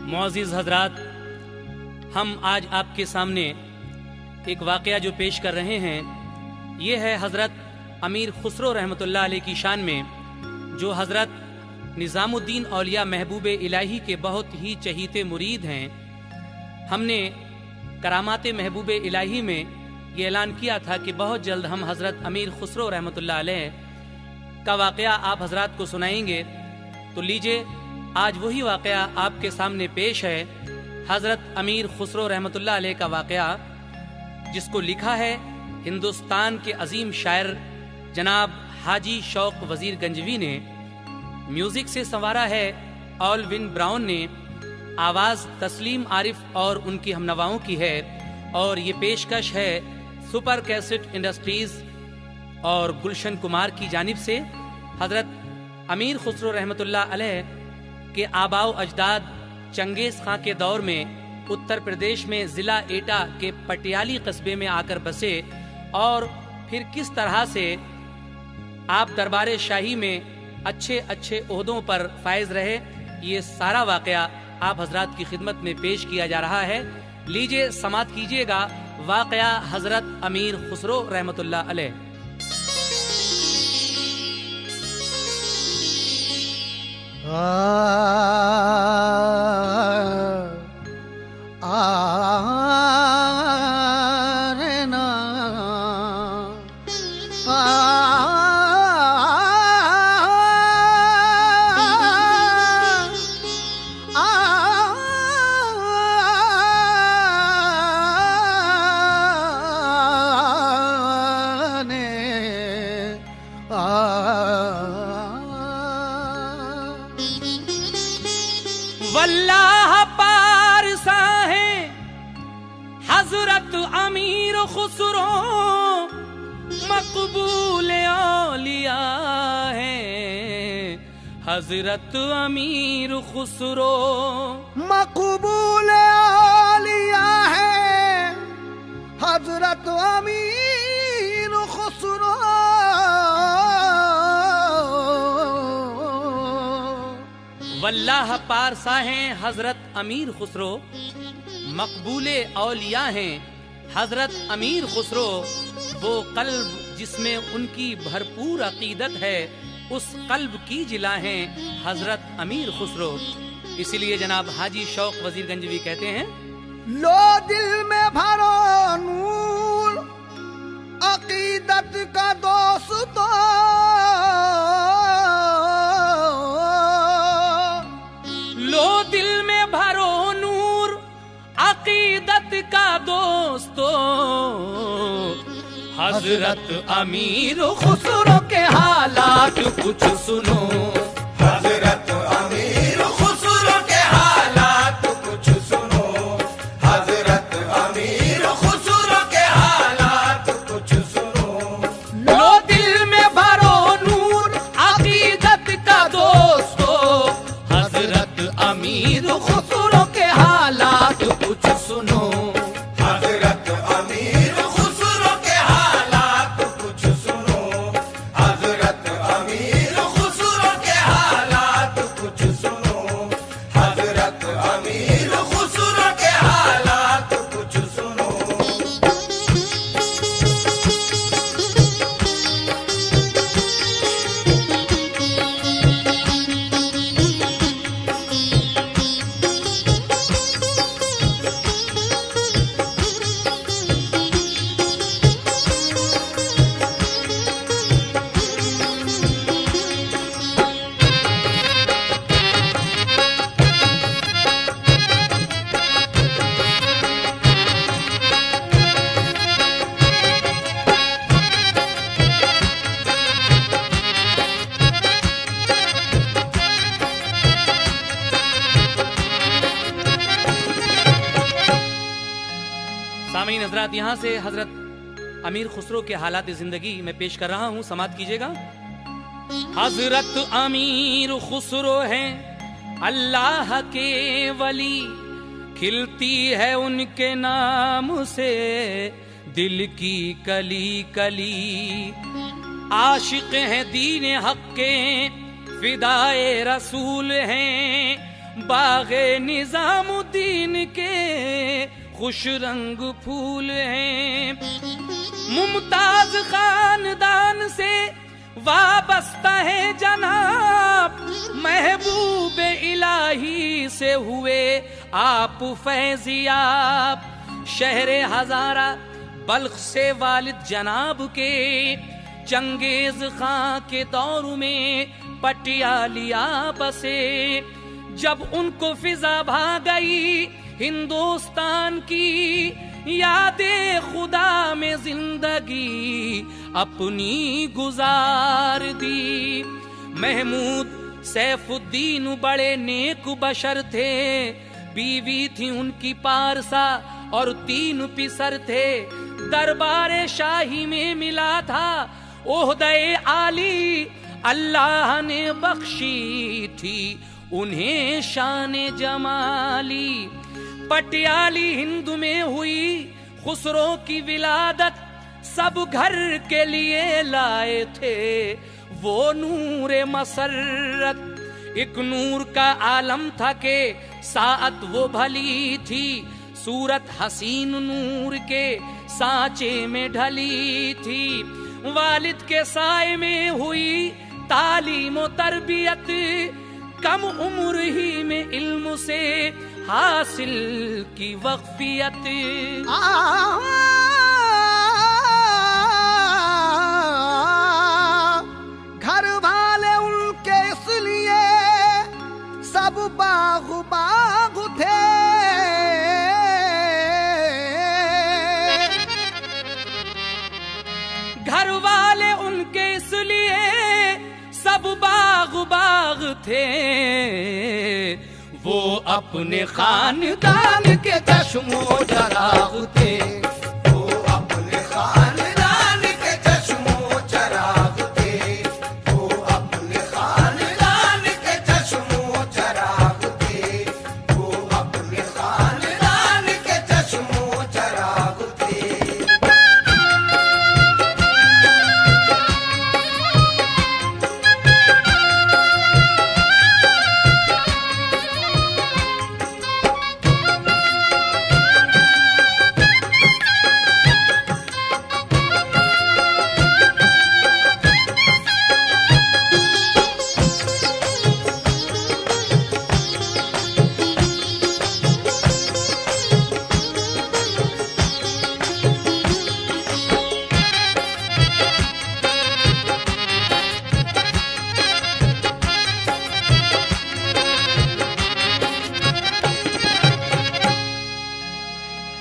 मुअज़्ज़िज़ हज़रात, हम आज आपके सामने एक वाक़या जो पेश कर रहे हैं ये है हज़रत अमीर खुसरो रहमतुल्लाह अलैह की शान में, जो हज़रत निज़ामुद्दीन औलिया महबूब इलाही के बहुत ही चहीते मुरीद हैं। हमने करामात महबूब इलाही में ये ऐलान किया था कि बहुत जल्द हम हज़रत अमीर खुसरो रहमतुल्लाह अलैह का वाक़या आप हज़रात को सुनाएंगे। तो लीजिए, आज वही वाक़या आपके सामने पेश है, हज़रत अमीर खुसरो रहमतुल्लाह अलैह का वाक़या, जिसको लिखा है हिंदुस्तान के अजीम शायर जनाब हाजी शौक वज़ीर गंजवी ने, म्यूज़िक से संवारा है ऑलविन ब्राउन ने, आवाज़ तस्लीम आरिफ और उनकी हमनवाओं की है, और ये पेशकश है सुपर कैसेट इंडस्ट्रीज़ और गुलशन कुमार की जानिब से। हज़रत अमीर खुसरो रहमतुल्लाह अलैह के आबाओ अजदाद चंगेज़ खां के दौर में उत्तर प्रदेश में ज़िला एटा के पटियाली कस्बे में आकर बसे, और फिर किस तरह से आप दरबार शाही में अच्छे अच्छे ओहदों पर फायज रहे, ये सारा वाक़या आप हजरात की खिदमत में पेश किया जा रहा है। लीजिए समात कीजिएगा वाक़या हज़रत अमीर खुसरो रहमतुल्लाह अलैह। वल्लाह पारसा है हजरत अमीर खुसरो, मकबूल औलिया है हजरत अमीर खुसरो, मकबूल औलिया है हजरत अमीर खुसरो। वल्लाह पारसा हैं हजरत अमीर खुसरो, मकबूले औलिया हैं हजरत अमीर खुसरो। वो कल्ब जिसमें उनकी भरपूर अकीदत है, उस कल्ब की जिला हैं हजरत अमीर खुसरो। इसीलिए जनाब हाजी शौक वजीर गंजवी कहते हैं, लो दिल में भरो नूर अकीदत का दोस्तों, दिल में भरो नूर अकीदत का दोस्तों, हजरत अमीर खुसरो के हालात कुछ सुनो, हजरत अमीर खुसरो के हालात कुछ सुनो, हजरत अमीर खुसरो के हालात कुछ सुनो। लो दिल में भरो नूर अकीदत का दोस्तों, हजरत अमीर खुसरो के हालात कुछ सुनो, हजरत अमीर खुसरो के हालात कुछ सुनो, हजरत अमीर खुसरो के हालात कुछ सुनो, हजरत अमीर खुसरो के हालात कुछ सुनो। हजरात, यहाँ से हजरत अमीर खुसरो के हालात जिंदगी मैं पेश कर रहा हूँ, समात कीजिएगा। हजरत अमीर खुसरो हैं अल्लाह के वली, खिलती है उनके नाम से दिल की कली कली। आशिक हैं दीन हक के, फिदाए रसूल हैं, बागे निजामुद्दीन के खुश रंग फूल हैं। मुमताज खानदान से वाबस्ता है जनाब, महबूब इलाही से हुए आप फैजियाब। शहरे हजारा बल्ख से वालिद जनाब के, चंगेज खां के दौर में पटियालिया बसे। जब उनको फिजा भा गई हिंदुस्तान की, यादे खुदा में जिंदगी अपनी गुजार दी। महमूद सैफुद्दीन बड़े नेक बशर थे, बीवी थी उनकी पारसा और 3 पिसर थे। दरबारे शाही में मिला था ओहदे आली, अल्लाह ने बख्शी थी उन्हें शान जमाली। पटियाली हिंद में हुई खुसरो की विलादत, सब घर के लिए लाए थे वो नूर मसरत। एक नूर का आलम था के साअत वो भली थी, सूरत हसीन नूर के सांचे में ढली थी। वालिद के साए में हुई तालीम और तरबियत, कम उम्र ही में इल्म से हासिल की वक्फियत। घर वाले उनके इसलिए सब बाग बाग थे, घर वाले उनके इसलिए सब बाग बाग थे। वो अपने खानदान के चश्मो चराग थे, वो अपने खानदान के चश्मो चराग थे, वो अपने खानदान के चश्मो चराग थे, वो अपने खानदान के चश्मो चराग थे।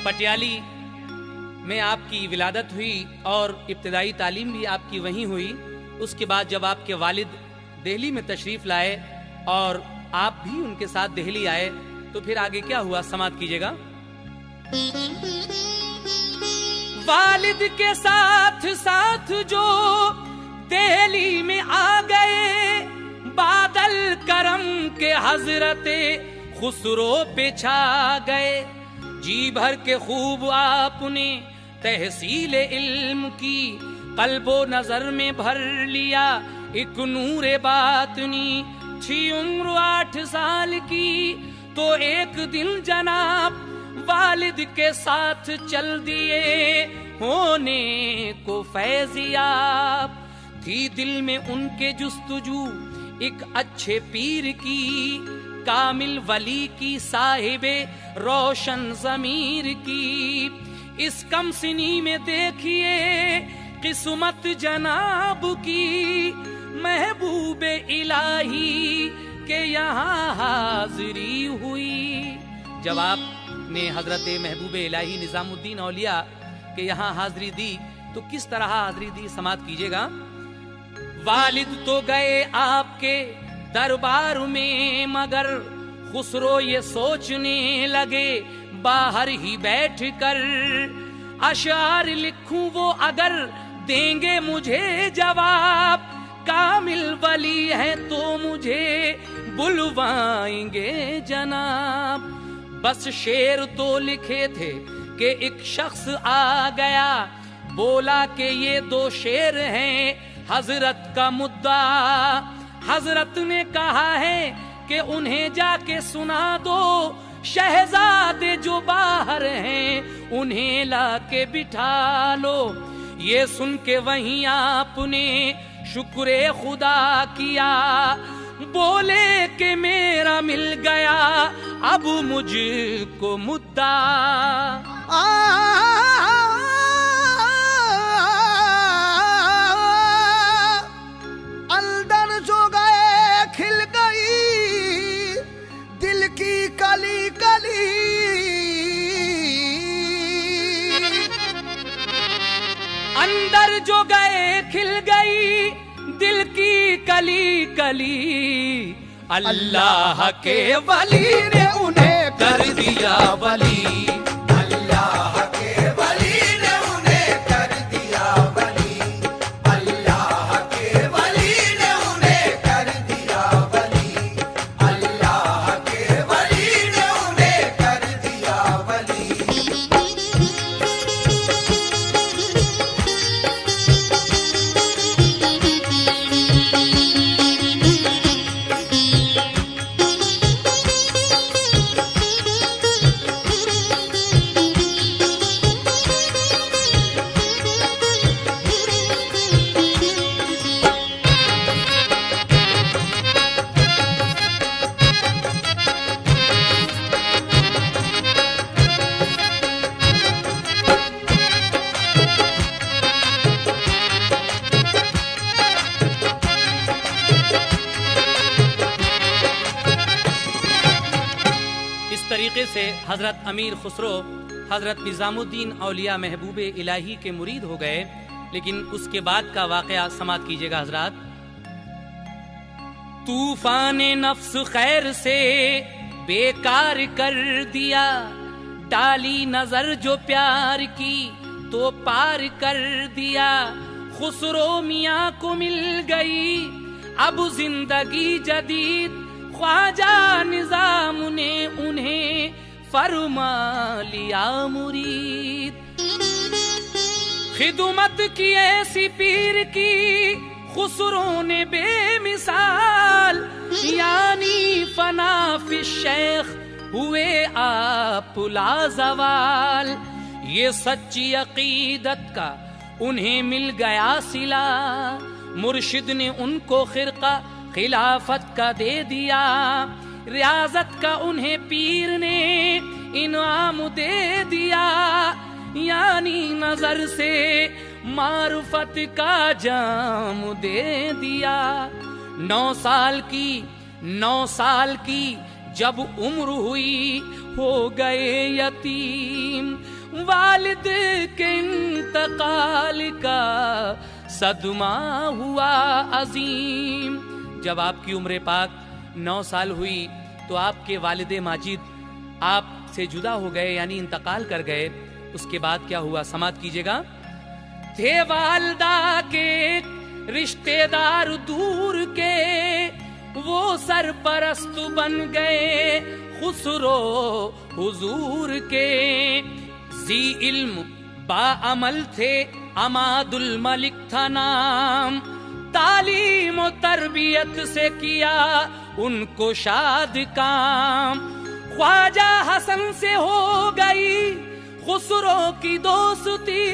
पटियाली में आपकी विलादत हुई और इब्तिदाई तालीम भी आपकी वहीं हुई। उसके बाद जब आपके वालिद दिल्ली में तशरीफ लाए और आप भी उनके साथ दिल्ली आए, तो फिर आगे क्या हुआ, समात कीजिएगा। वालिद के साथ साथ जो दिल्ली में आ गए, बादल करम के हजरते खुसरो पे छा गए। जी भर के खूब आपने तहसील इल्म की, कल्बो नजर में भर लिया एक नूरे बातनी। थी उम्र 8 साल की तो एक दिन जनाब वालिद के साथ चल दिए होने को फैजियाब। थी दिल में उनके जुस्तजू एक अच्छे पीर की, कामिल वली की, साहिबे रोशन जमीर की। इस कम सिनी में देखिए किस्मत जनाब की, महबूबे इलाही के यहाँ हाजिरी हुई। जब आपने हजरत महबूबे इलाही निजामुद्दीन औलिया के यहाँ हाजिरी दी तो किस तरह हाजिरी दी, समात कीजिएगा। वालिद तो गए आपके दरबार में, मगर खुसरो ये सोचने लगे बाहर ही बैठ कर, अशार लिखूं वो अगर देंगे मुझे जवाब, कामिल वली है तो मुझे बुलवाएंगे जनाब। बस शेर तो लिखे थे कि एक शख्स आ गया, बोला कि ये 2 शेर हैं हजरत का मुद्दा। हजरत ने कहा है कि उन्हें जाके सुना दो, शहजादे जो बाहर हैं उन्हें लाके बिठा लो। ये सुन के वहीं आपने शुक्रे खुदा किया, बोले कि मेरा मिल गया अब मुझको मुद्दा। अंदर जो गए खिल गई दिल की कली कली, अंदर जो गए खिल गई दिल की कली कली। अल्लाह के वली ने उन्हें कर दिया वली, अल्लाह के वली ने उन्हें कर दिया वली, अल्लाह के वली ने उन्हें कर दिया वली, अल्लाह के वली ने उन्हें कर दिया वली। तरीके से हजरत अमीर खुसरो हजरत निजामुद्दीन औलिया महबूब इलाही के मुरीद हो गए। लेकिन उसके बाद का वाकया समाप्त कीजिएगा हजरात। तूफान नफ्स खैर से बेकार कर दिया, डाली नजर जो प्यार की तो पार कर दिया। खुसरो मियाँ को मिल गई अब जिंदगी जदीद, ख्वाजा निजाम ने उन्हें फरमा लिया मुरीद। खिदमत की ऐसी पीर की खुसरो ने बेमिसाल, यानी फना फी शेख हुए आप लाजवाल। ये सच्ची अकीदत का उन्हें मिल गया सिला, मुर्शिद ने उनको खिरका खिलाफत का दे दिया। रियाजत का उन्हें पीर ने इनाम दे दिया, यानी नजर से मारुफत का जाम दे दिया। 9 साल की जब उम्र हुई हो गए यतीम, वालिद के इंतकाल का सदमा हुआ अजीम। जब आपकी उम्र पाक 9 साल हुई तो आपके वालिदे माजिद आपसे जुदा हो गए, यानी इंतकाल कर गए। उसके बाद क्या हुआ समाप्त कीजिएगा। थे वालदा के रिश्तेदार दूर के, वो सरपरस्त बन गए खुसरो हुजूर के। जी इल्म बाअमल थे अमादुल मलिक था नाम, तालीम और तरबियत से किया उनको शाद काम। ख्वाजा हसन से हो गई खुसरो की दोस्ती,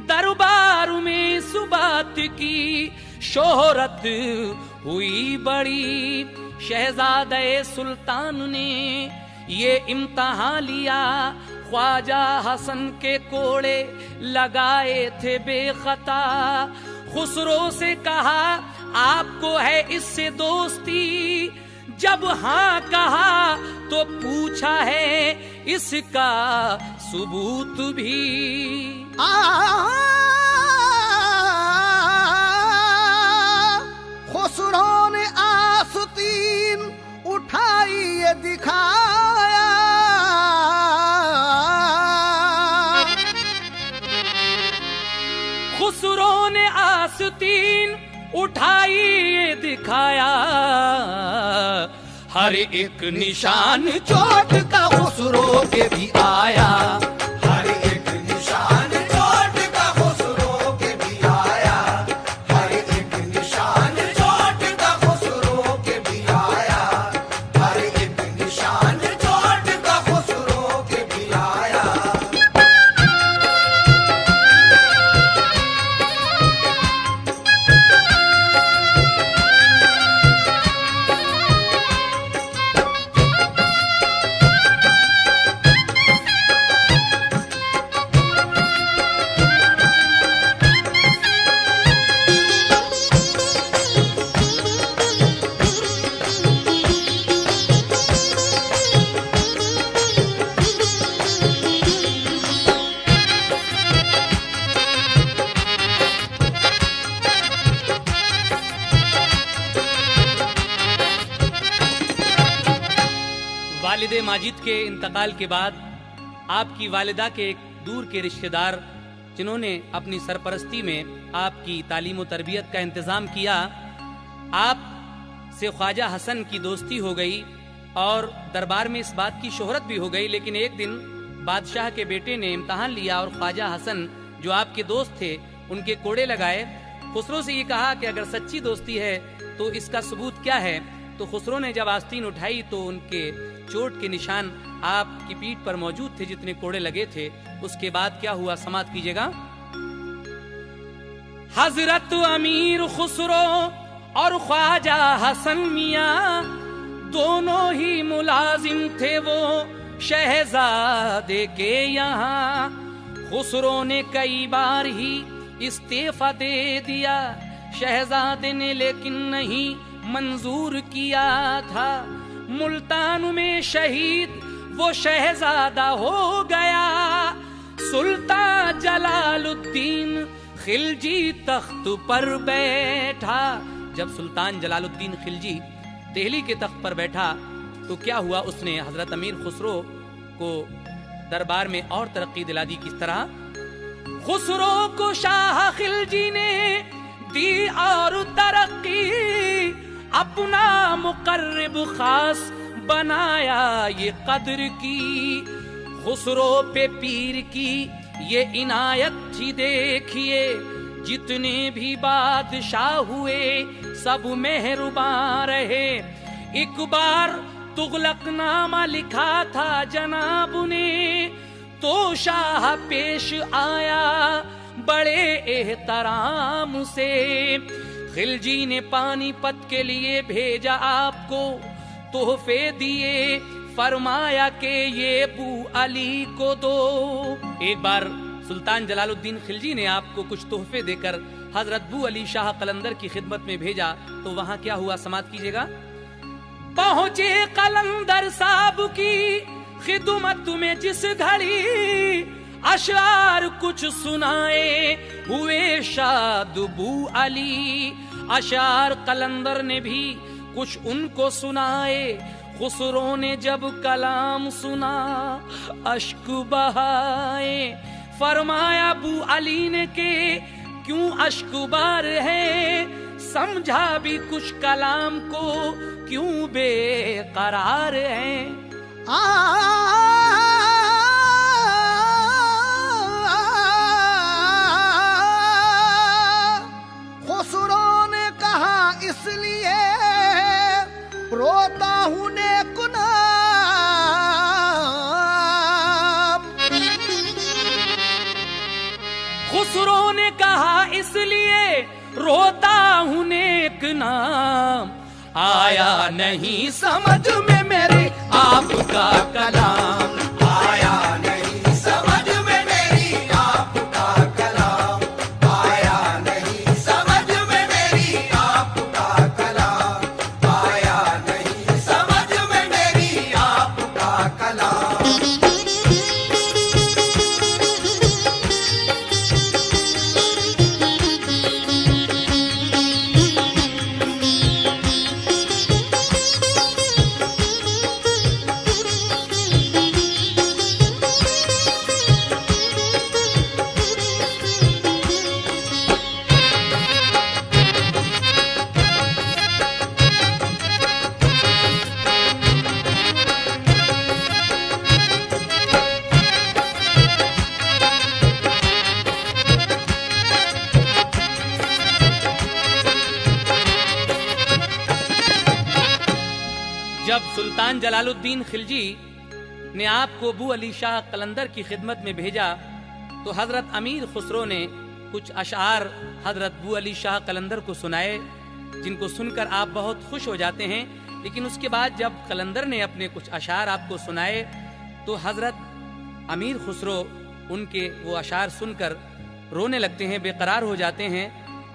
दरबार में सुबात की शोहरत हुई बड़ी। शहजादे सुल्तान ने ये इम्तहान लिया, ख्वाजा हसन के कोड़े लगाए थे बेखता। खुसरो से कहा आपको है इससे दोस्ती, जब हाँ कहा तो पूछा है इसका सबूत भी। खुसरो ने आस्तीन उठाई ये दिखाया, उठाई ये दिखाया, हर एक निशान चोट का खुसरो के भी आया। हर एक निशान चोट का खुसरो के भी आया, हर एक निशान चोट का खुसरो के भी आया, हर एक निशान चोट का खुसरो के भी आया। वालिद माजिद के इंतकाल के बाद आपकी वालिदा के एक दूर के रिश्तेदार, जिन्होंने अपनी सरपरस्ती में आपकी तालीम और तरबियत का इंतज़ाम किया, आप से ख्वाजा हसन की दोस्ती हो गई और दरबार में इस बात की शोहरत भी हो गई। लेकिन एक दिन बादशाह के बेटे ने इम्तहान लिया और ख्वाजा हसन जो आपके दोस्त थे उनके कोड़े लगाए। खुसरो से ये कहा कि अगर सच्ची दोस्ती है तो इसका सबूत क्या है। तो खुसरो ने जब आस्तीन उठाई तो उनके चोट के निशान आपकी पीठ पर मौजूद थे, जितने कोड़े लगे थे। उसके बाद क्या हुआ, समाप्त कीजिएगा। हजरत अमीर खुसरो और ख्वाजा हसन मियां दोनों ही मुलाजिम थे वो शहजादे के यहाँ। खुसरो ने कई बार ही इस्तीफा दे दिया, शहजादे ने लेकिन नहीं मंजूर किया था। मुल्तान में शहीद वो शहजादा हो गया, सुल्तान जलालुद्दीन खिलजी तख्त पर बैठा। जब सुल्तान जलालुद्दीन खिलजी दिल्ली के तख्त पर बैठा तो क्या हुआ, उसने हजरत अमीर खुसरो को दरबार में और तरक्की दिला दी। किस तरह? खुसरो को शाह खिलजी ने दी और तरक्की, अपना मुकर्रिब खास बनाया ये कद्र की। खुसरो पे पीर की ये इनायत थी देखिए, जितने भी बादशाह हुए सब मेहरबान रहे। एक बार तुगलकनामा लिखा था जनाब ने, तो शाह पेश आया बड़े एहतराम से। खिलजी ने पानीपत के लिए भेजा आपको, तोहफे दिए, फरमाया कि ये बू अली को दो। एक बार सुल्तान जलालुद्दीन खिलजी ने आपको कुछ तोहफे देकर हजरत बू अली शाह कलंदर की खिदमत में भेजा, तो वहां क्या हुआ, समाप्त कीजिएगा। पहुंचे कलंदर साहब की खिदमत में जिस घड़ी, अशार कुछ सुनाए हुए शाद बू अली। अशार कलंदर ने भी कुछ उनको सुनाए। खुसरो ने जब कलाम सुना अश्क बहाए, फरमाया बू अली ने के क्यों अश्क बार है, समझा भी कुछ कलाम को क्यों बेकरार है। खुसरो ने कहा इसलिए रोता हूं नेकुनाम। खुसरो ने कहा इसलिए रोता हूं नेक नाम, आया नहीं समझ में मेरे आपका कलाम। आया नहीं समझ में मेरी आपका कलाम, आया नहीं समझ में मेरी आपका कलाम, आया नहीं समझ में मेरी आपका कलाम। सुल्तान जलालुद्दीन खिलजी ने आपको अबू अली शाह कलंदर की खिदमत में भेजा तो हजरत अमीर खुसरो ने कुछ अशार हजरत अबू अली शाह कलंदर को सुनाए, जिनको सुनकर आप बहुत खुश हो जाते हैं। लेकिन उसके बाद जब कलंदर ने अपने कुछ अशार आपको सुनाए तो हजरत अमीर खुसरो उनके वो अशार सुनकर रोने लगते हैं, बेकरार हो जाते हैं।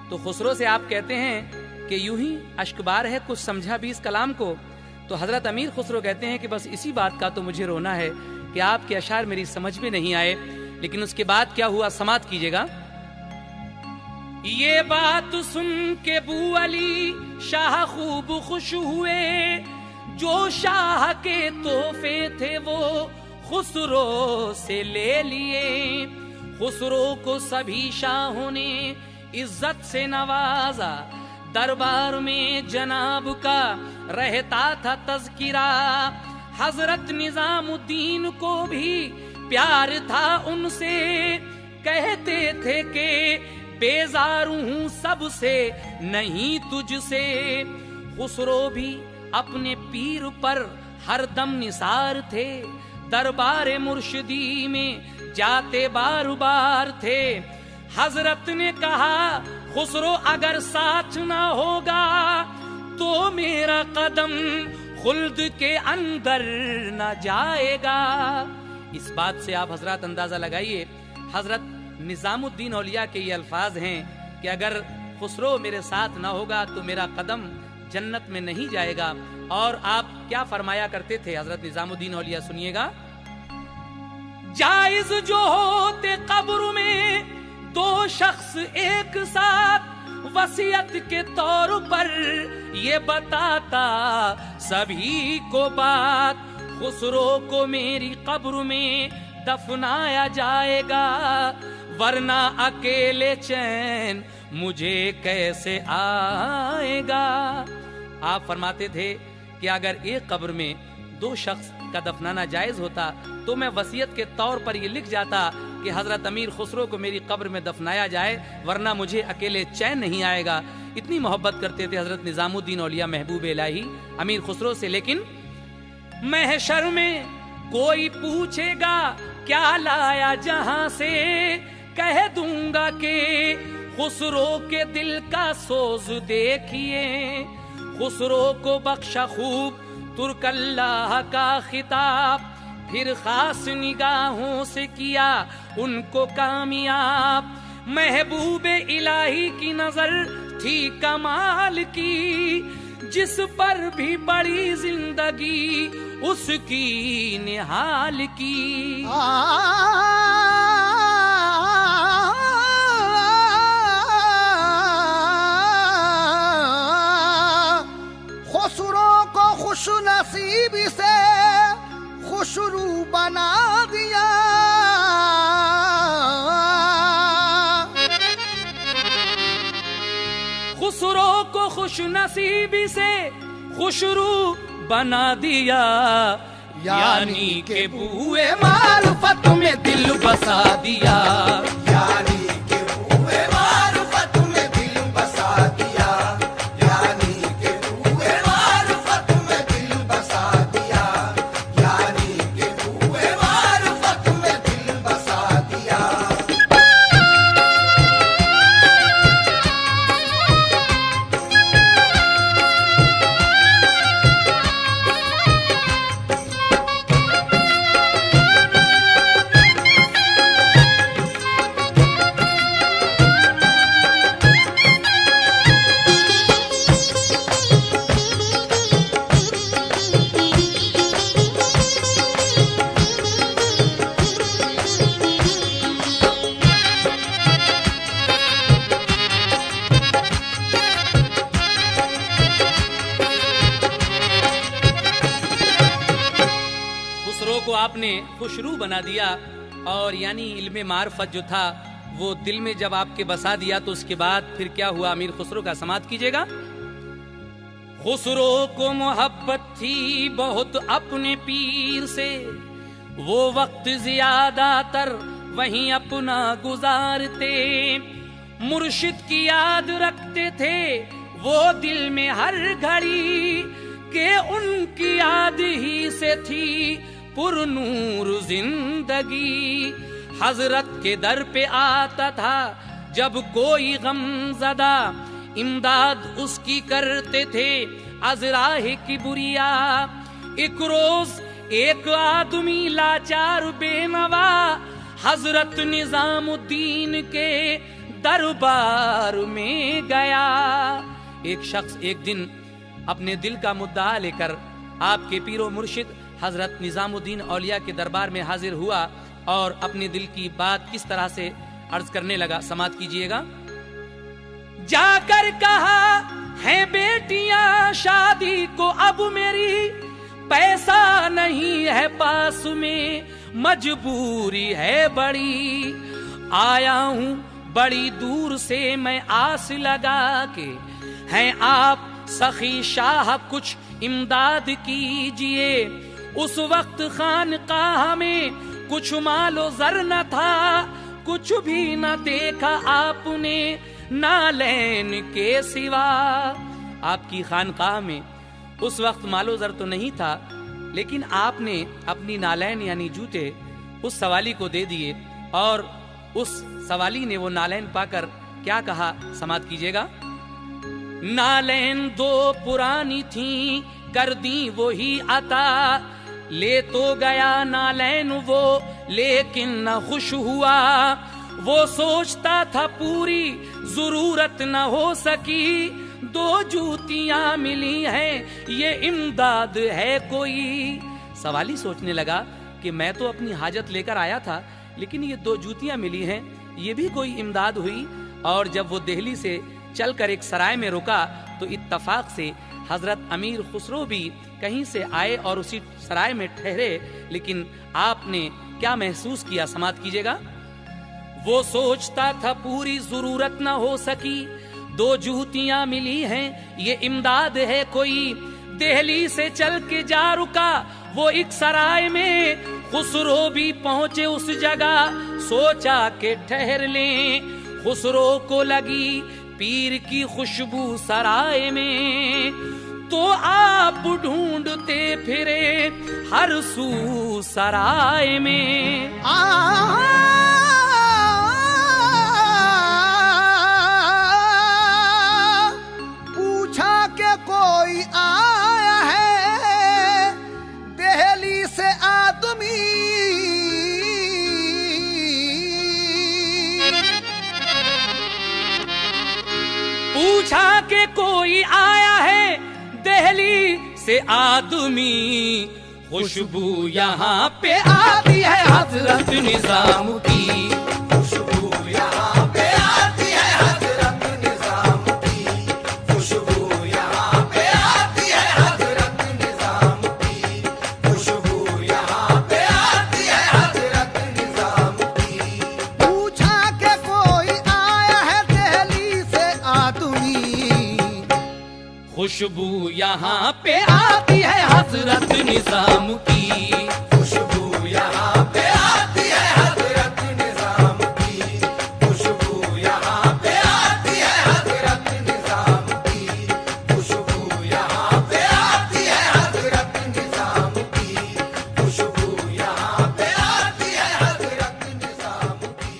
तो खुसरो से आप कहते हैं कि यूं ही अश्कबार है, कुछ समझा भी इस कलाम को? तो हजरत अमीर खुसरो कहते हैं कि बस इसी बात का तो मुझे रोना है कि आपके अशार मेरी समझ में नहीं आए। लेकिन उसके बाद क्या हुआ, समात कीजिएगा। ये बात सुन के अबू अली शाह खूब खुश हुए, जो शाह के तोहफे थे वो खुसरो से ले लिए। खुसरो को सभी शाहों ने इज्जत से नवाजा, दरबार में जनाब का रहता था तज़किरा। हजरत निजामुद्दीन को भी प्यार था उनसे, कहते थे कि बेजार हूं सबसे नहीं तुझसे। खुसरो भी अपने पीर पर हरदम निसार थे, दरबार मुर्शिदी में जाते बार बार थे। हजरत ने कहा खुसरो अगर साथ ना होगा तो मेरा कदम खुल्द के अंदर न जाएगा। इस बात से आप हजरत अंदाजा लगाइए, हजरत निजामुद्दीन औलिया के ये अल्फाज हैं कि अगर खुसरो मेरे साथ ना होगा तो मेरा कदम जन्नत में नहीं जाएगा। और आप क्या फरमाया करते थे हजरत निजामुद्दीन औलिया, सुनिएगा। जायज जो होते कब्र में दो शख्स एक साथ, वसीयत के तौर पर ये बताता सभी को बात। खुसरो को मेरी कब्र में दफनाया जाएगा, वरना अकेले चैन मुझे कैसे आएगा। आप फरमाते थे कि अगर एक कब्र में दो शख्स का दफनाना जायज होता तो मैं वसीयत के तौर पर ये लिख जाता कि हजरत अमीर खुसरो को मेरी कब्र में दफनाया जाए, वरना मुझे अकेले चैन नहीं आएगा। इतनी मोहब्बत करते थे हजरत निजामुद्दीन औलिया महबूब इलाही अमीर खुसरो से। लेकिन महशर में कोई पूछेगा क्या लाया जहां से, कह दूंगा कि खुसरो के दिल का सोज देखिए। खुसरो को बख्शा खूब तुर्क अल्लाह का खिताब, फिर खास निगाहों से किया उनको कामयाब। महबूब इलाही की नजर थी कमाल की, जिस पर भी बड़ी जिंदगी उसकी निहाल की। खुसरो को खुश नसीबी से खुशरू बना दिया। खुसरो को खुश नसीबी से खुशरू बना दिया, यानी के बूए मारुफत में दिल बसा दिया। यानी के बूए मारुफत में दिल बसा दिया, यानी के बूए मारुफत में दिल बसा दिया, यानी के बूए मारुफत में दिल बसा दिया। आपने खुशरू बना दिया, और यानी इल्मे मार्फत जो था वो दिल में जब आपके बसा दिया तो उसके बाद फिर क्या हुआ अमीर खुसरो का समात कीजिएगा। खुसरो को मोहब्बत थी बहुत अपने पीर से, वो वक्त ज्यादातर वहीं अपना गुजारते। मुर्शिद की याद रखते थे वो दिल में हर घड़ी, के उनकी याद ही से थी पुरनूर जिंदगी। हजरत के दर पे आता था जब कोई गमज़दा, इमदाद उसकी करते थे अज़राह की बुरिया। एक रोज एक आदमी लाचार बेनवा हजरत निजामुद्दीन के दरबार में गया। एक शख्स एक दिन अपने दिल का मुद्दा लेकर आपके पीरो मुर्शिद हजरत निजामुद्दीन औलिया के दरबार में हाजिर हुआ और अपने दिल की बात किस तरह से अर्ज करने लगा। समात कीजिएगा। जाकर कहा है बेटियां शादी को अब मेरी, पैसा नहीं है पास में मजबूरी है बड़ी। आया हूं बड़ी दूर से मैं आस लगा के, हैं आप सखी शाह कुछ इमदाद कीजिए। उस वक्त खानकाह में कुछ मालो जर न था, कुछ भी न देखा आपने नालैन के सिवा। आपकी खानकाह में उस वक्त मालो जर तो नहीं था, लेकिन आपने अपनी नालैन यानी जूते उस सवाली को दे दिए और उस सवाली ने वो नालैन पाकर क्या कहा। समात कीजिएगा। नालैन दो पुरानी थी कर दी वो ही अता, ले तो गया नालैन वो लेकिन न खुश हुआ। वो सोचता था पूरी जरूरत न हो सकी, दो जूतियां मिली हैं ये इमदाद है कोई। सवाली सोचने लगा कि मैं तो अपनी हाजत लेकर आया था, लेकिन ये दो जूतियां मिली हैं, ये भी कोई इमदाद हुई। और जब वो दिल्ली से चलकर एक सराय में रुका तो इत्तफाक से हजरत अमीर खुसरो भी कहीं से आए और उसी सराय में ठहरे। लेकिन आपने क्या महसूस किया। समात कीजिएगा। वो सोचता था पूरी जरूरत न हो सकी, दो जूतियां मिली हैं ये इमदाद है कोई। दिल्ली से चल के जा रुका वो एक सराय में, खुसरो भी पहुंचे उस जगह सोचा के ठहर लें। खुसरो को लगी पीर की खुशबू सराय में, तो आप ढूंढते फिरे हर सू सराय में। पूछा के कोई आया है दिल्ली से आदमी, पूछा के कोई आया है दिल्ली से आदमी, खुशबू यहाँ पे आती है हजरत निजाम की। खुशबू यहाँ पे आती है हजरत निजाम की। खुशबू यहाँ पे आती है हजरत निजाम की। खुशबू यहाँ पे आती है हजरत निजाम की। पूछा के कोई आया है दिल्ली से आदमी, खुशबू यहाँ पे आती है हजरत निजाम की। खुशबू यहाँ पे आती है हजरत निजाम की। खुशबू यहाँ पे आती है हजरत निजाम की। खुशबू यहाँ पे आती है हजरत निजाम की। खुशबू यहाँ पे आती है हजरत निजाम की।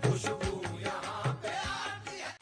खुशबू यहाँ पे आती है।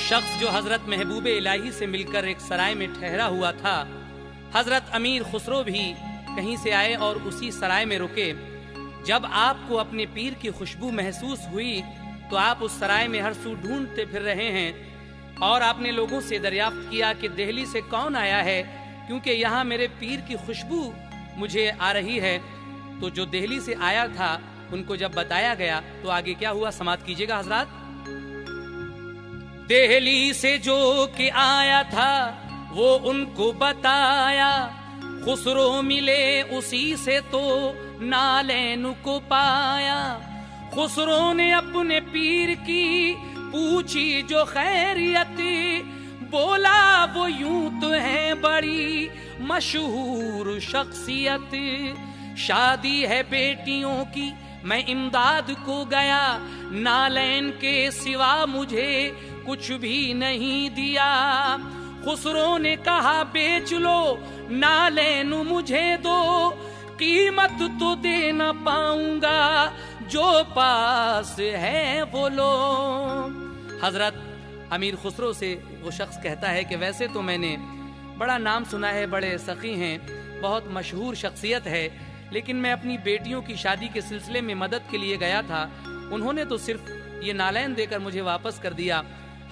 शख्स जो हजरत महबूबे इलाही से मिलकर एक सराय में ठहरा हुआ था, हजरत अमीर खुसरो भी कहीं से आए और उसी सराय में रुके। जब आपको अपने पीर की खुशबू महसूस हुई तो आप उस सराय में हर सू ढूंढते फिर रहे हैं और आपने लोगों से दरियाफ्त किया कि दिल्ली से कौन आया है, क्योंकि यहाँ मेरे पीर की खुशबू मुझे आ रही है। तो जो दिल्ली से आया था उनको जब बताया गया तो आगे क्या हुआ समाप्त कीजिएगा हजरात। दिल्ली से जो कि आया था वो उनको बताया, खुसरो मिले उसी से तो नालैन को पाया। खुसरो ने अपने पीर की पूछी जो खैरियत, बोला वो यूं तो है बड़ी मशहूर शख्सियत। शादी है बेटियों की मैं इमदाद को गया, नालैन के सिवा मुझे कुछ भी नहीं दिया। खुसरो ने कहा बेच लो नालैन मुझे दो, कीमत तो दे न पाऊंगा जो पास है वो लो। हजरत अमीर खुसरो से वो शख्स कहता है कि वैसे तो मैंने बड़ा नाम सुना है, बड़े सखी हैं, बहुत मशहूर शख्सियत है, लेकिन मैं अपनी बेटियों की शादी के सिलसिले में मदद के लिए गया था, उन्होंने तो सिर्फ ये नालैन देकर मुझे वापस कर दिया।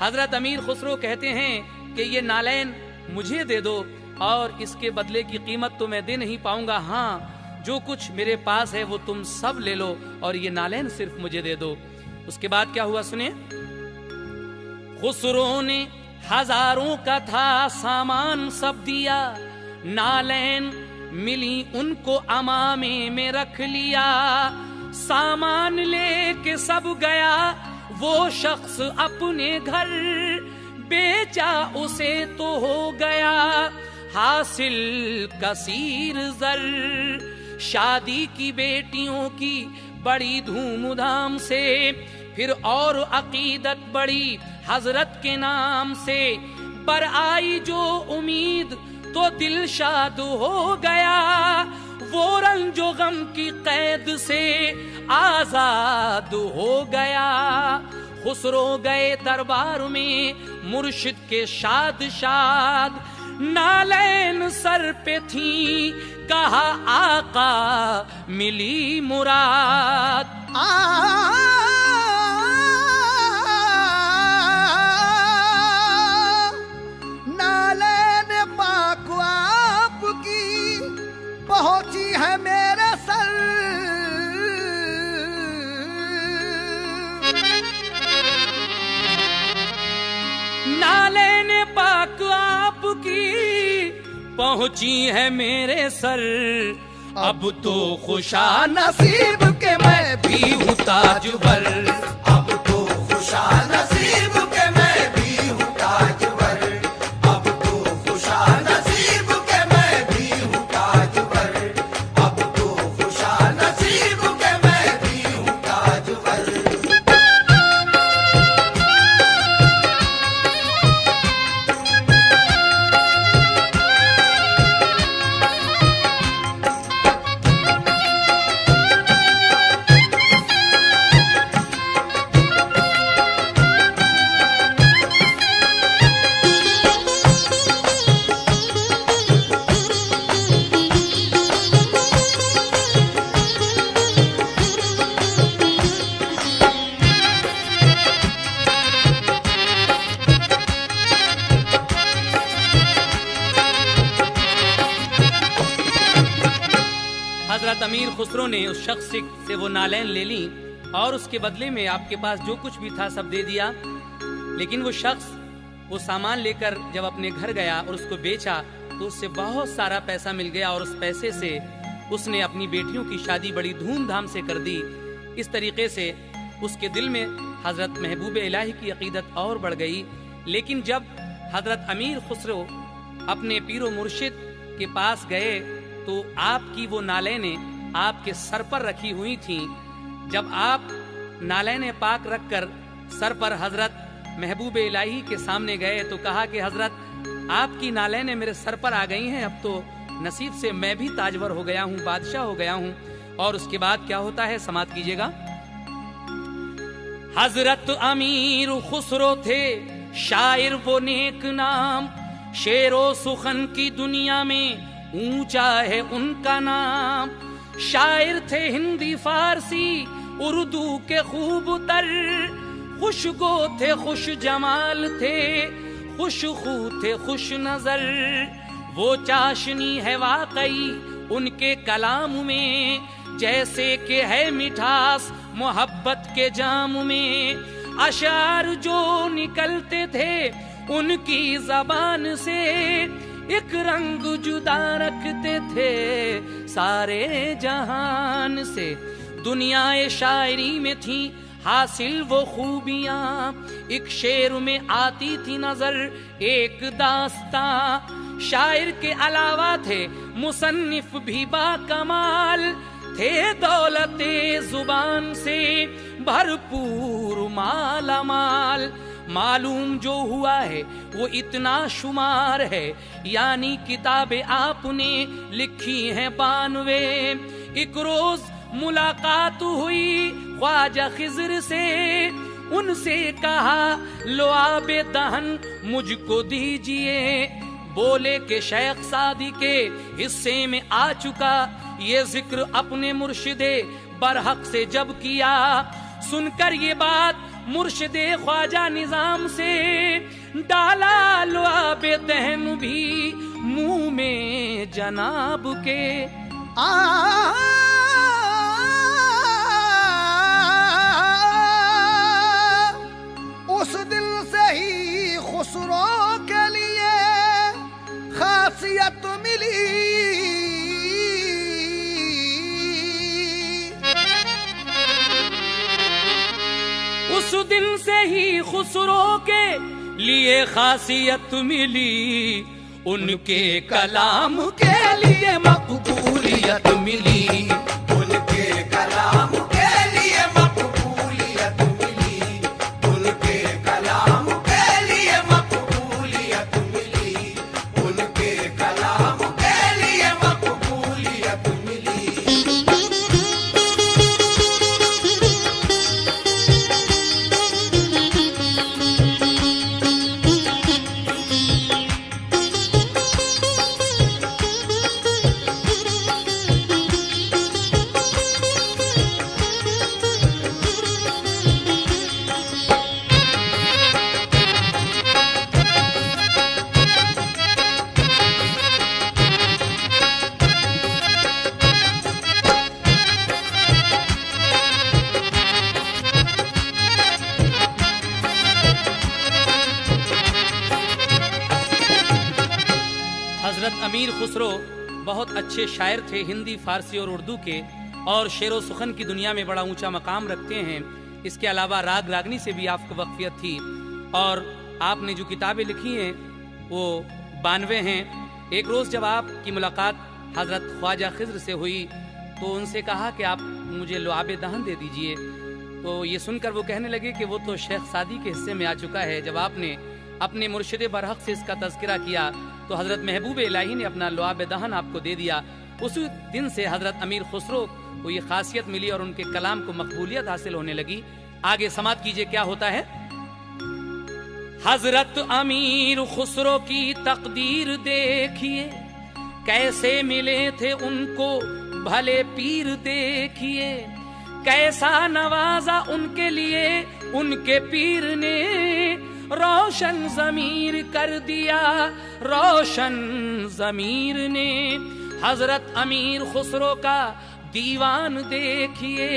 हजरत अमीर खुसरो कहते हैं कि ये नालैन मुझे दे दो और इसके बदले की कीमत तो मैं दे नहीं पाऊंगा, हाँ जो कुछ मेरे पास है वो तुम सब ले लो और ये नालैन सिर्फ मुझे दे दो। उसके बाद क्या हुआ सुने। खुसरो ने हजारों का था सामान सब दिया, नालैन मिली उनको अमामे में रख लिया। सामान लेके सब गया वो शख्स अपने घर, बेचा उसे तो हो गया हासिल कसीर जर। शादी की बेटियों की बड़ी धूमधाम से, फिर और अकीदत बड़ी हजरत के नाम से। पर आई जो उम्मीद तो दिल शाद हो गया, वो रंजो गम की कैद से आजाद हो गया। खुसरो गए दरबार में मुर्शिद के शाद शाद, नालैन सर पे थी कहा आका मिली मुराद। नालैन पाक आपकी पहुंची है मेरे सर, नालैन पाक आपकी पहुंची है मेरे सर। अब तो खुशा नसीब के मैं भी हूँ ताजवर, अब तो खुशा नसीब के मैं भी हूँ ताजवर, अब तो खुशा नसीब के मैं भी हूँ ताजवर, अब तो खुशा नसीब के मैं भी हूँ ताजवर। हजरत अमीर खुसरो ने उस शख्स से वो नालैन ले ली और उसके बदले में आपके पास जो कुछ भी था सब दे दिया। लेकिन वो शख्स वो सामान लेकर जब अपने घर गया और उसको बेचा तो उससे बहुत सारा पैसा मिल गया और उस पैसे से उसने अपनी बेटियों की शादी बड़ी धूमधाम से कर दी। इस तरीके से उसके दिल में हजरत महबूब इलाही की अकीदत और बढ़ गई। लेकिन जब हजरत अमीर खुसरो अपने पीरो मुर्शिद के पास गए तो आपकी वो नालैनें आपके सर पर रखी हुई थीं। जब आप नालैन पाक रखकर सर पर हजरत महबूब इलाही के सामने गए तो कहा कि हजरत आपकी नालैनें मेरे सर पर आ गई हैं, अब तो नसीब से मैं भी ताजवर हो गया हूँ, बादशाह हो गया हूँ। और उसके बाद क्या होता है समाप्त कीजिएगा। हजरत अमीर खुसरो थे शायर वो नेक नाम, शेरो सुखन की दुनिया में ऊंचा है उनका नाम। शायर थे हिंदी फारसी उर्दू के खूब तर, खुशगो थे खुश जमाल थे, खुश खू थे खुश नजर। वो चाशनी है वाकई उनके कलाम में, जैसे कि है मिठास मोहब्बत के जाम में। अशार जो निकलते थे उनकी जबान से, एक रंग जुदा रखते थे सारे जहान से। दुनियाए शायरी में थी हासिल वो खूबियां, एक शेर में आती थी नजर एक दास्तां। शायर के अलावा थे मुसन्निफ भी बाकमाल, थे दौलते जुबान से भरपूर माला माल। मालूम जो हुआ है वो इतना शुमार है, यानी किताबें आपने लिखी हैं 92। एक रोज मुलाकात हुई ख्वाजा खिज़र से, उनसे कहा लो आबे दहन मुझको दीजिए। बोले के शेख सादी के हिस्से में आ चुका ये जिक्र अपने मुर्शिदे बरहक से जब किया। सुनकर ये बात मुर्शिदे ख्वाजा निजाम से, डाला लो आबे दहन भी मुंह में जनाब के। उस दिल से ही खुसरो के लिए खासियत मिली। उस दिन से ही खुसरो के लिए खासियत मिली, उनके कलाम के लिए मकबूलियत मिली। उनके कलाम के लिए मकबूलियत मिली, उनके कलाम के लिए मकबूलियत मिली, उनके कलाम के लिए मकबूलियत मिली। हजरत अमीर खुसरो बहुत अच्छे शायर थे, हिंदी, फारसी और उर्दू के, और शेर व सुखन की दुनिया में बड़ा ऊंचा मकाम रखते हैं। इसके अलावा राग रागनी से भी आपको वक्फियत थी, और आपने जो किताबें लिखी हैं वो 92 हैं। एक रोज़ जब आपकी मुलाकात हजरत ख्वाजा खिज़र से हुई तो उनसे कहा कि आप मुझे लुआबे दहन दे दीजिए। तो ये सुनकर वो कहने लगे कि वो तो शेख सादी के हिस्से में आ चुका है। जब आपने अपने मुर्शिद बरहक से इसका तज़किरा किया तो हजरत महबूब इलाही ने अपना लुआब दहन आपको दे दिया। उस दिन से हजरत अमीर खुसरो को ये खासियत मिली और उनके कलाम को मकबूलियत हासिल होने लगी। आगे समाप्त कीजिए क्या होता है। हजरत अमीर खुसरो की तकदीर देखिए, कैसे मिले थे उनको भले पीर देखिए। कैसा नवाजा उनके लिए उनके पीर ने, रोशन जमीर कर दिया रोशन जमीर ने। हजरत अमीर खुसरो का दीवान देखिए,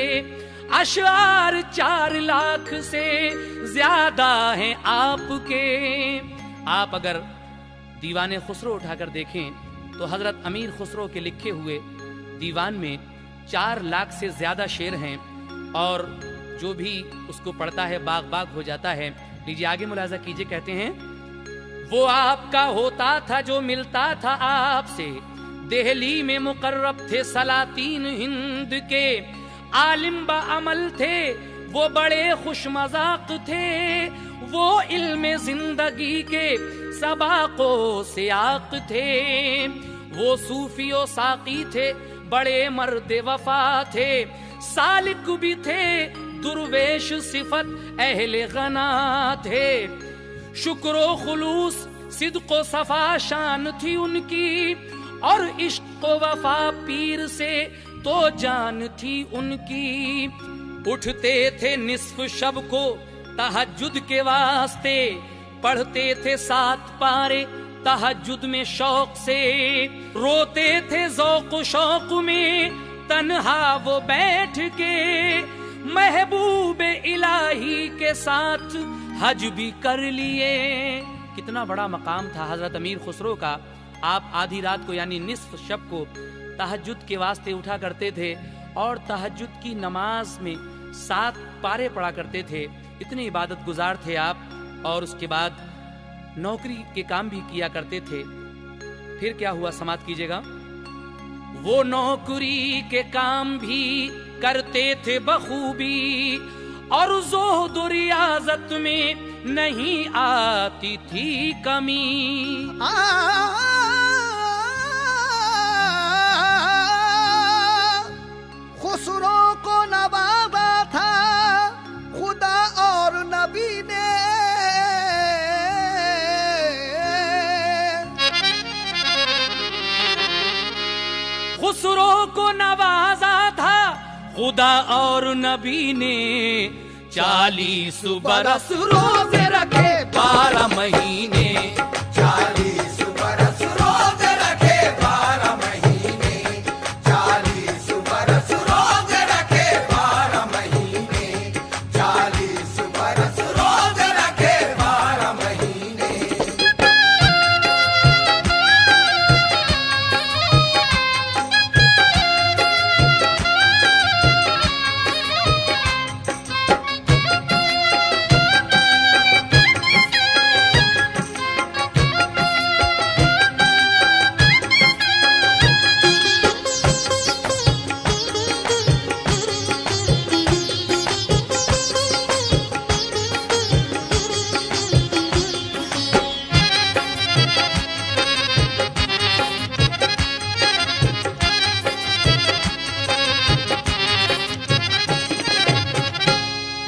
अशआर 4 लाख से ज्यादा हैं आपके। आप अगर दीवान खुसरो उठाकर देखें तो हजरत अमीर खुसरो के लिखे हुए दीवान में 4 लाख से ज्यादा शेर हैं, और जो भी उसको पढ़ता है बाग बाग हो जाता है। लीजिए आगे मुलाजा कीजिए, कहते हैं वो आपका होता था जो मिलता था आपसे, दिल्ली में मुकर्रब थे सलातीन हिंद के। आलिम बा अमल थे वो बड़े खुश मजाक थे, वो इल्म जिंदगी के सबाको से आक थे। वो सूफी और साकी थे बड़े मर्द वफा थे, सालिक भी थे दुर्वेश सिफत अहले गना थे। शुक्र खुलूस सिद्को सफा शान थी उनकी, और इश्क वफा पीर से तो जान थी उनकी। उठते थे निस्फ शब को तहज्जुद के वास्ते, पढ़ते थे 7 पारे तहज्जुद में शौक से रोते थे ज़ौक़ शौक में तन्हा वो बैठ के महबूब इलाही के साथ हज भी कर लिए। कितना बड़ा मकाम था हजरत अमीर खुसरो का। आप आधी रात को यानी निस्फ शब को तहज्जुद के वास्ते उठा करते थे और तहज्जुद की नमाज में 7 पारे पढ़ा करते थे। इतने इबादत गुजार थे आप। और उसके बाद नौकरी के काम भी किया करते थे। फिर क्या हुआ, समाप्त कीजिएगा। वो नौकरी के काम भी करते थे बखूबी और ज़ुहद और रियाज़त में नहीं आती थी कमी। खुसरो को नवाजा था खुदा और नबी ने। खुसरो को नवाजा था खुदा और नबी ने। 40 बरस रोजे रखे 12 महीने। 40 बरस रोजे रखे 12 महीने। 40 बरस रोजे रखे 12 महीने। 40 बरस रोजे रखे 12 महीने।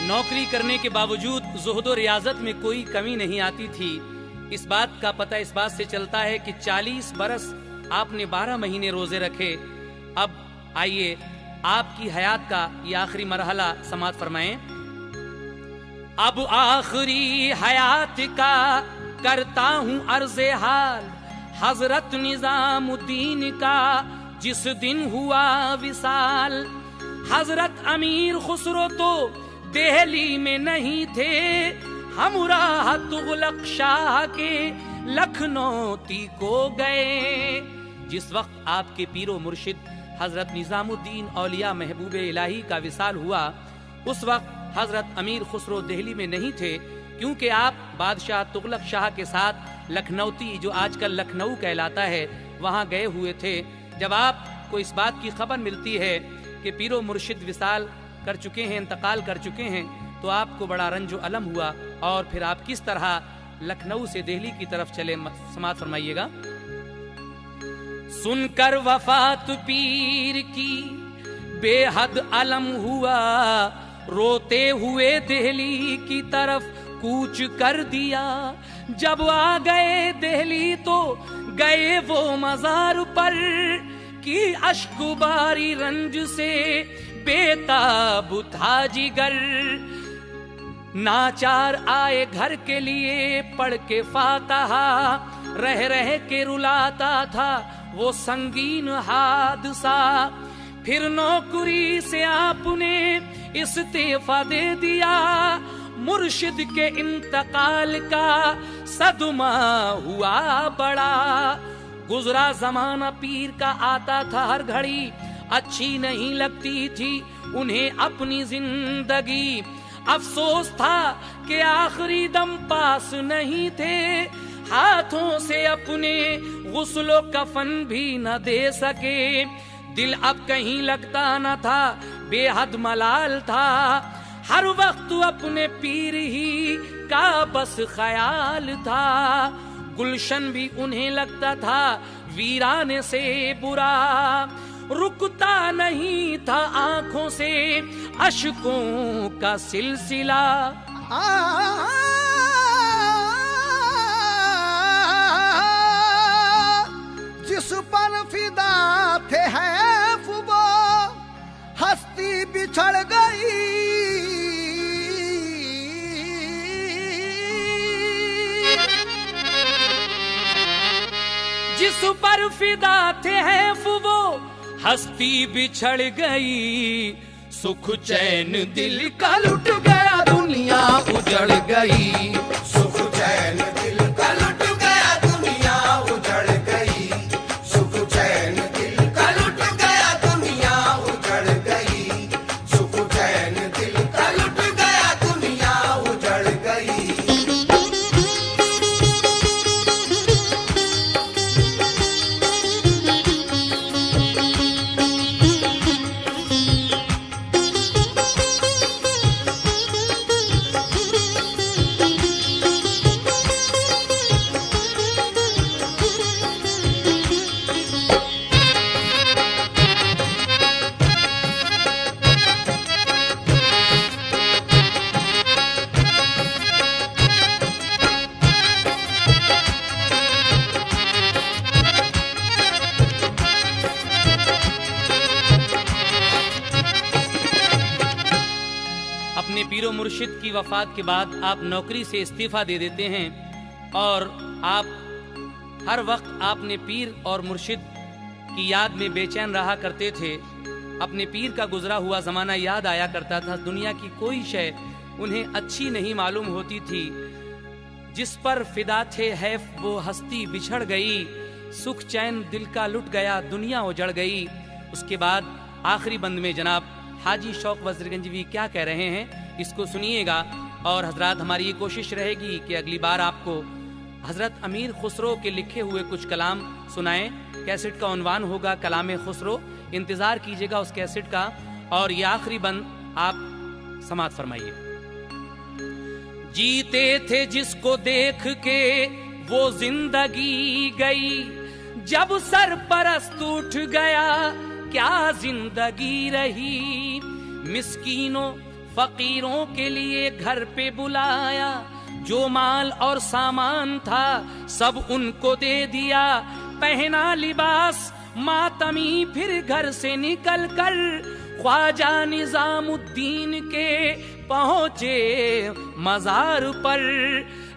नौकरी करने के बावजूद ज़ुहद और रियाजत में कोई कमी नहीं आती थी। इस बात का पता इस बात से चलता है कि 40 बरस आपने 12 महीने रोजे रखे। अब आइए आपकी हयात का ये आखिरी मरहला समाप्त फरमाएं। अब आखिरी हयात का करता हूँ अर्ज़े हाल हजरत निजामुद्दीन का जिस दिन हुआ विसाल। हजरत अमीर खुसरो तो दिल्ली में नहीं थे, हमराह तुगलक शाह के लखनऊ को गए। जिस वक्त आपके पीरो मुर्शिद हजरत निजामुद्दीन औलिया महबूब इलाही का विसाल हुआ, उस वक्त हजरत अमीर खुसरो दिल्ली में नहीं थे, क्योंकि आप बादशाह तुगलक शाह के साथ लखनऊती, जो आजकल लखनऊ कहलाता है, वहां गए हुए थे। जब आपको इस बात की खबर मिलती है कि पीरो मुर्शिद विसाल कर चुके हैं, इंतकाल कर चुके हैं, तो आपको बड़ा रंजो अलम हुआ। और फिर आप किस तरह लखनऊ से दिल्ली की तरफ चले, समाप्त फरमाइएगा। सुनकर वफात पीर की बेहद अलम हुआ, रोते हुए दिल्ली की तरफ कूच कर दिया। जब आ गए दिल्ली तो गए वो मजार पर कि अश्कुबारी रंज से बेताब था जिगर। नाचार आए घर के लिए पढ़ के फातिहा, रह रह के रुलाता था वो संगीन हादसा। फिर नौकरी से आपने इस्तीफा दे दिया, मुर्शिद के इंतकाल का सदमा हुआ बड़ा। गुजरा जमाना पीर का आता था हर घड़ी, अच्छी नहीं लगती थी उन्हें अपनी जिंदगी। अफसोस था कि आखिरी दम पास नहीं थे, हाथों से अपने गुस्लो कफन भी न दे सके। दिल अब कहीं लगता न था, बेहद मलाल था, हर वक्त अपने पीर ही का बस ख्याल था। गुलशन भी उन्हें लगता था वीराने से बुरा, रुकता नहीं था आंखों से अश्कों का सिलसिला। जिस पर फिदा थे है वो हस्ती बिछड़ गई। जिस पर फिदा थे हैफ वो हस्ती बिछड़ गई, सुख चैन दिल का लुट गया दुनिया उजड़ गई। सुख चैन दिल का लुट गया दुनिया उजड़ गई, सुख चैन दिल का लुट गया दुनिया उजड़ गई, सुख चैन दिल का लुट गया दुनिया उजड़ गई। अपने पीरो मुर्शिद की वफात के बाद आप नौकरी से इस्तीफा दे देते हैं और आप हर वक्त आपने पीर और मुर्शिद की याद में बेचैन रहा करते थे। अपने पीर का गुजरा हुआ जमाना याद आया करता था। दुनिया की कोई शय उन्हें अच्छी नहीं मालूम होती थी। जिस पर फिदा थे हैफ वो हस्ती बिछड़ गई, सुख चैन दिल का लुट गया दुनिया उजड़ गई। उसके बाद आखिरी बंद में जनाब हाजी शौक वज़ीरगंजवी क्या कह रहे हैं इसको सुनिएगा। और हजरात हमारी ये कोशिश रहेगी कि अगली बार आपको हजरत अमीर खुसरो के लिखे हुए कुछ कलाम सुनाएं। कैसेट का उन्वान होगा कलाम खुसरो, इंतजार कीजिएगा उस कैसेट का। और ये आखिरी बंद आप समाअत फरमाइए। जीते थे जिसको देख के वो जिंदगी गई, जब सरपरस्त उठ गया क्या जिंदगी रही। मिस्कीनों फकीरों के लिए घर पे बुलाया, जो माल और सामान था सब उनको दे दिया। पहना लिबास मातमी फिर घर से निकल कर ख्वाजा निजामुद्दीन के पहुंचे मजार पर।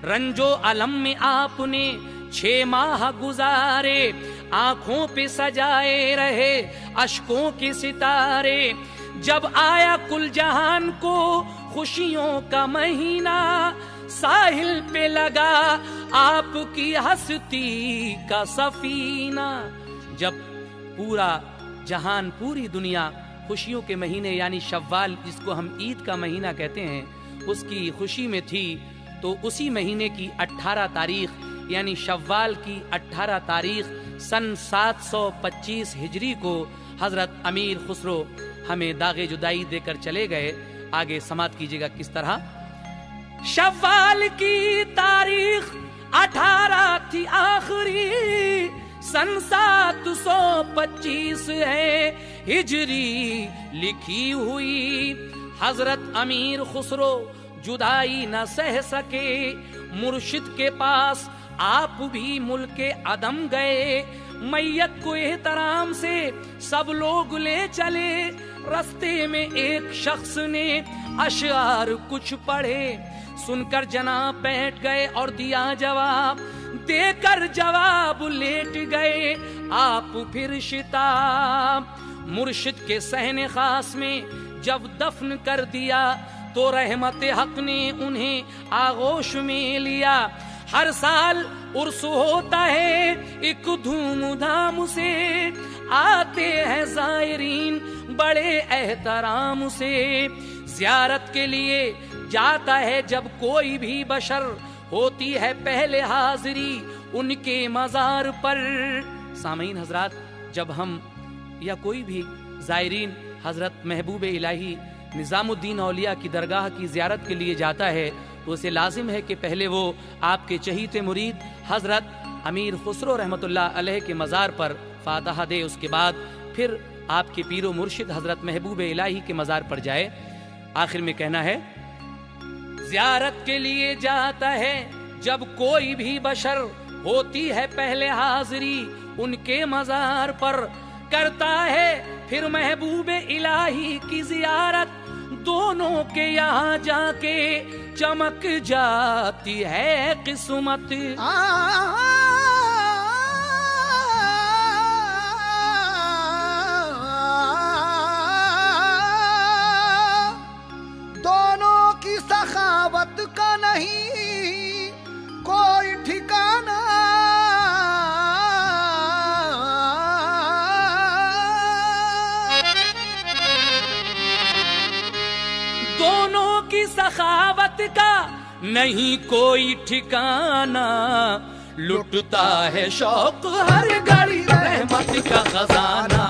रंजो अलम में आपने 6 माह गुजारे, आंखों पे सजाए रहे अश्कों के सितारे। जब आया कुल जहान को खुशियों का महीना, साहिल पे लगा आपकी हस्ती का सफीना। जब पूरा जहान पूरी दुनिया खुशियों के महीने यानी शव्वाल जिसको हम ईद का महीना कहते हैं उसकी खुशी में थी, तो उसी महीने की 18 तारीख यानी शव्वाल की 18 तारीख सन 725 हिजरी को हजरत अमीर खुसरो हमें दागे जुदाई देकर चले गए। आगे समाप्त कीजिएगा किस तरह। शव्वाल की तारीख 18 थी आखिरी, सन 725 है हिजरी लिखी हुई। हजरत अमीर खुसरो जुदाई न सह सके, मुर्शिद के पास आप भी मुल्के अदम गए। मैयत को एहतराम से सब लोग ले चले, रास्ते में एक शख्स ने अशआर कुछ पढ़े, सुनकर जनाब बैठ गए और दिया जवाब। देकर जवाब लेट गए आप फिर शिताब। मुर्शिद के सहने खास में जब दफन कर दिया, तो रहमत हक ने उन्हें आगोश में लिया। हर साल उर्स होता है एक धूमधाम से, आते हैं ज़ायरीन बड़े एहतराम से। ज़ियारत के लिए जाता है जब कोई भी बशर, होती है पहले हाजिरी उनके मज़ार पर। सामीन हजरात, जब हम या कोई भी ज़ायरीन हजरत महबूब इलाही निज़ामुद्दीन औलिया की दरगाह की ज़ियारत के लिए जाता है, तो उसे लाजिम है कि पहले वो आपके चहीते मुरीद हजरत अमीर खुसरो रहमतुल्लाह अलैह के मज़ार पर फातहा दे। उसके बाद फिर आपके पीरो मुर्शिद हजरत महबूब इलाही के मज़ार पर जाए। आखिर में कहना है, ज़ियारत के लिए जाता है जब कोई भी बशर, होती है पहले हाजिरी उनके मज़ार पर। करता है फिर महबूब इलाही की ज़ियारत, दोनों के यहाँ जाके चमक जाती है किस्मत। रहमत का नहीं कोई ठिकाना, लुटता है शौक हर घड़ी रहमत का खजाना।